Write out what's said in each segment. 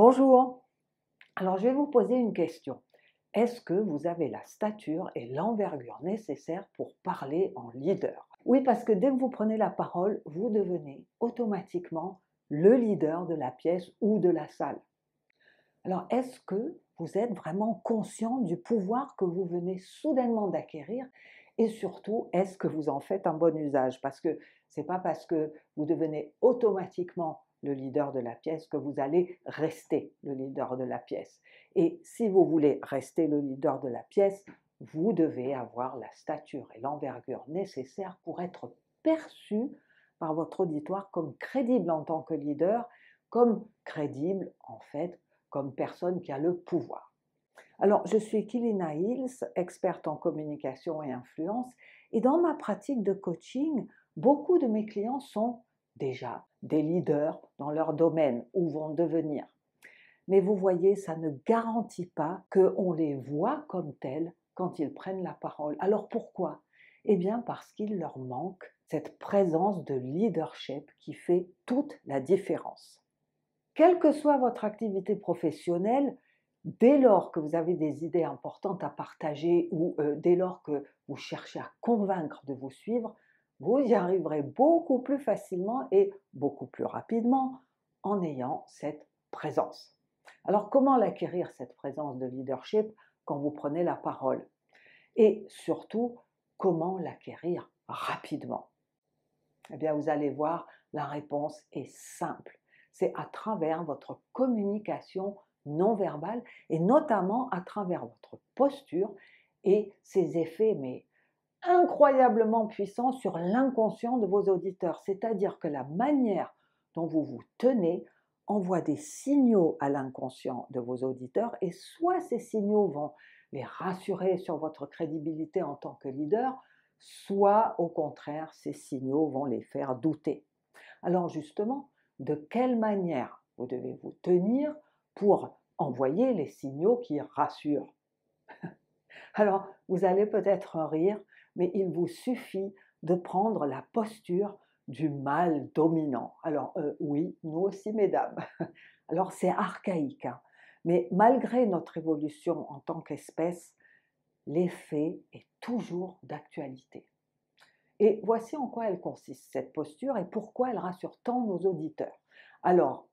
Bonjour, alors je vais vous poser une question. Est-ce que vous avez la stature et l'envergure nécessaires pour parler en leader? Oui, parce que dès que vous prenez la parole, vous devenez automatiquement le leader de la pièce ou de la salle. Alors, est-ce que vous êtes vraiment conscient du pouvoir que vous venez soudainement d'acquérir et surtout, est-ce que vous en faites un bon usage? Parce que c'est pas parce que vous devenez automatiquement le leader de la pièce que vous allez rester le leader de la pièce. Et si vous voulez rester le leader de la pièce, vous devez avoir la stature et l'envergure nécessaires pour être perçu par votre auditoire comme crédible en tant que leader, comme crédible en fait comme personne qui a le pouvoir. Alors, je suis Kilina Hills, experte en communication et influence, et dans ma pratique de coaching, beaucoup de mes clients sont déjà des leaders dans leur domaine ou vont devenir. Mais vous voyez, ça ne garantit pas qu'on les voit comme tels quand ils prennent la parole. Alors pourquoi? Eh bien parce qu'il leur manque cette présence de leadership qui fait toute la différence. Quelle que soit votre activité professionnelle, dès lors que vous avez des idées importantes à partager ou dès lors que vous cherchez à convaincre de vous suivre, vous y arriverez beaucoup plus facilement et beaucoup plus rapidement en ayant cette présence. Alors comment l'acquérir, cette présence de leadership, quand vous prenez la parole? Et surtout, comment l'acquérir rapidement? Eh bien, vous allez voir, la réponse est simple. C'est à travers votre communication non verbale et notamment à travers votre posture et ses effets, mais incroyablement puissants sur l'inconscient de vos auditeurs. C'est-à-dire que la manière dont vous vous tenez envoie des signaux à l'inconscient de vos auditeurs et soit ces signaux vont les rassurer sur votre crédibilité en tant que leader, soit au contraire, ces signaux vont les faire douter. Alors justement, de quelle manière vous devez vous tenir pour envoyer les signaux qui rassurent? Alors, vous allez peut-être rire, mais il vous suffit de prendre la posture du mâle dominant. Alors, oui, nous aussi, mesdames. Alors, c'est archaïque, hein, mais malgré notre évolution en tant qu'espèce, l'effet est toujours d'actualité. Et voici en quoi elle consiste, cette posture, et pourquoi elle rassure tant nos auditeurs. Alors,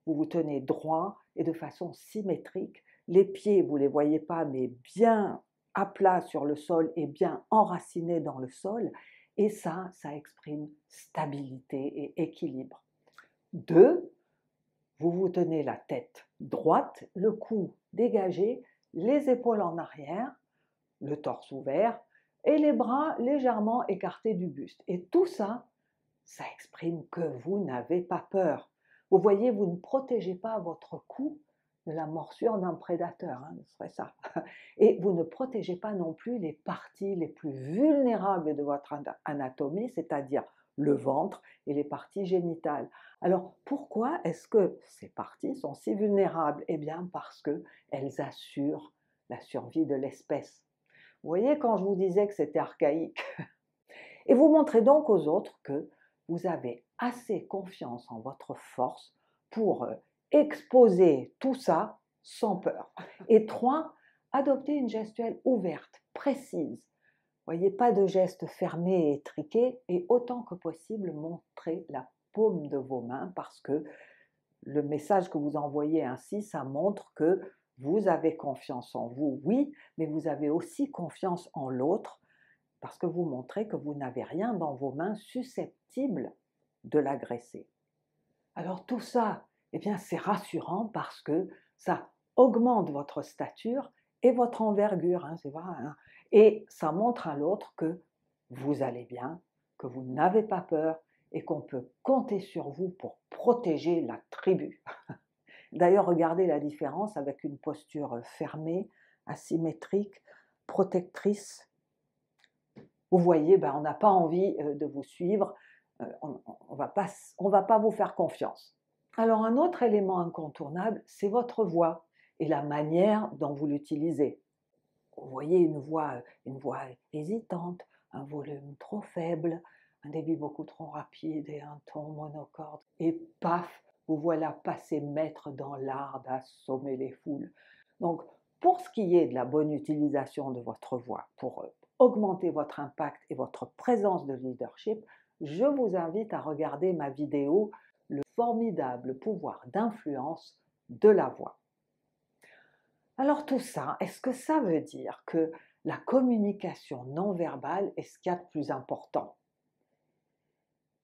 vous vous tenez droit et de façon symétrique. Les pieds, vous ne les voyez pas, mais bien à plat sur le sol et bien enracinés dans le sol. Et ça exprime stabilité et équilibre. 2, vous vous tenez la tête droite, le cou dégagé, les épaules en arrière, le torse ouvert et les bras légèrement écartés du buste. Et tout ça, ça exprime que vous n'avez pas peur. Vous voyez, vous ne protégez pas votre cou de la morsure d'un prédateur, hein, ce serait ça. Et vous ne protégez pas non plus les parties les plus vulnérables de votre anatomie, c'est-à-dire le ventre et les parties génitales. Alors pourquoi est-ce que ces parties sont si vulnérables? Eh bien parce qu'elles assurent la survie de l'espèce. Vous voyez quand je vous disais que c'était archaïque? Et vous montrez donc aux autres que vous avez assez confiance en votre force pour exposer tout ça sans peur. Et 3, adopter une gestuelle ouverte, précise. Voyez, pas de gestes fermés et étriqués, et autant que possible, montrez la paume de vos mains parce que le message que vous envoyez ainsi, ça montre que vous avez confiance en vous, oui, mais vous avez aussi confiance en l'autre parce que vous montrez que vous n'avez rien dans vos mains susceptible de l'agresser. Alors tout ça, eh bien, c'est rassurant parce que ça augmente votre stature et votre envergure, hein, c'est vrai, hein, et ça montre à l'autre que vous allez bien, que vous n'avez pas peur et qu'on peut compter sur vous pour protéger la tribu. D'ailleurs, regardez la différence avec une posture fermée, asymétrique, protectrice. Vous voyez, ben, on n'a pas envie de vous suivre, on ne va pas vous faire confiance. Alors un autre élément incontournable, c'est votre voix et la manière dont vous l'utilisez. Vous voyez une voix hésitante, un volume trop faible, un débit beaucoup trop rapide et un ton monocorde. Et paf, vous voilà passé maître dans l'art d'assommer les foules. Donc, pour ce qui est de la bonne utilisation de votre voix, pour augmenter votre impact et votre présence de leadership, je vous invite à regarder ma vidéo « Le formidable pouvoir d'influence de la voix ». Alors tout ça, est-ce que ça veut dire que la communication non verbale est ce qu'il y a de plus important?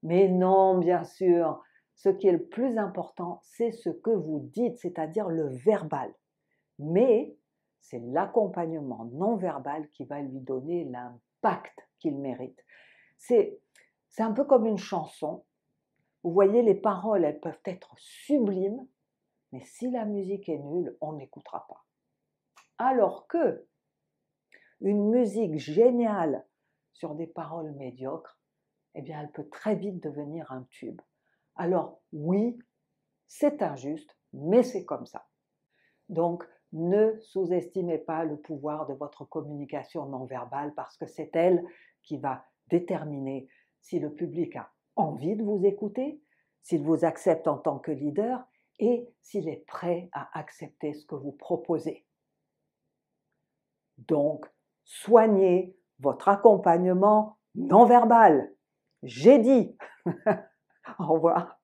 Mais non, bien sûr, ce qui est le plus important, c'est ce que vous dites, c'est-à-dire le verbal. Mais c'est l'accompagnement non verbal qui va lui donner l'impact qu'il mérite. C'est un peu comme une chanson. Vous voyez, les paroles, elles peuvent être sublimes, mais si la musique est nulle, on n'écoutera pas. Alors que une musique géniale sur des paroles médiocres, eh bien, elle peut très vite devenir un tube. Alors oui, c'est injuste, mais c'est comme ça. Donc, ne sous-estimez pas le pouvoir de votre communication non verbale parce que c'est elle qui va déterminer si le public a envie de vous écouter, s'il vous accepte en tant que leader et s'il est prêt à accepter ce que vous proposez. Donc, soignez votre accompagnement non verbal. J'ai dit. Au revoir.